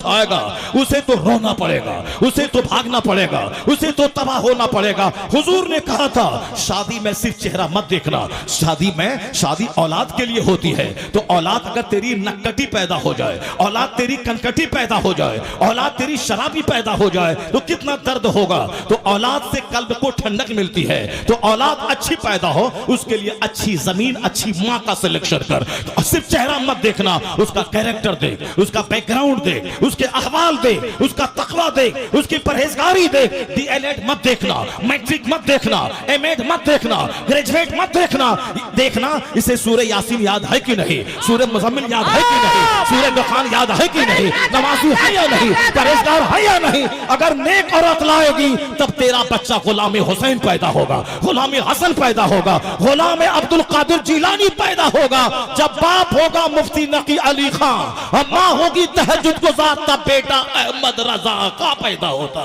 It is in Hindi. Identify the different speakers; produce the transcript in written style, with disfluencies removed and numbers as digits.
Speaker 1: आएगा उसे तो रोना पड़ेगा, उसे तो भागना पड़ेगा, उसे तो तबाह होना पड़ेगा। हुजूर ने कहा था शादी में सिर्फ चेहरा मत देखना, शादी औलाद के लिए होती है। तो औलाद अगर तेरी नक्कटी पैदा हो जाए, औलाद तेरी कनकटी पैदा हो जाए, औलाद तेरी शराबी पैदा हो जाए तो कितना दर्द होगा। तो औलाद से कल्ब को ठंडक मिलती है। तो औलाद अच्छी पैदा हो उसके लिए अच्छी जमीन, अच्छी माँ का सिलेक्शन कर। तो सिर्फ चेहरा मत देखना, उसका कैरेक्टर देख, उसका बैकग्राउंड देख, उसके अहवाल देख, उसका तकवा देख, उसकी परहेजगारी देख। डीएलएड मत देखना, मैट्रिक मत देखना, एमएड मत देखना, ग्रेजुएट मत देखना इसे सूरह यासीन याद है कि नहीं, सूरह मुज़म्मिल याद है कि नहीं, सूरह दुखान याद है कि नहीं, नमाज़ी है या नहीं, परहेजगार है या नहीं। अगर नेक औरत लाएगी तब तेरा बच्चा गुलाम हुसैन पैदा होगा, गुलाम हसन पैदा होगा, गुलाम अब्दुल कादिर जिलानी पैदा होगा। जब बाप होगा मुफ्ती नकी अली खान और माँ होगी तहज्जुद गुज़ार, तब बेटा अहमद रजा का पैदा होता।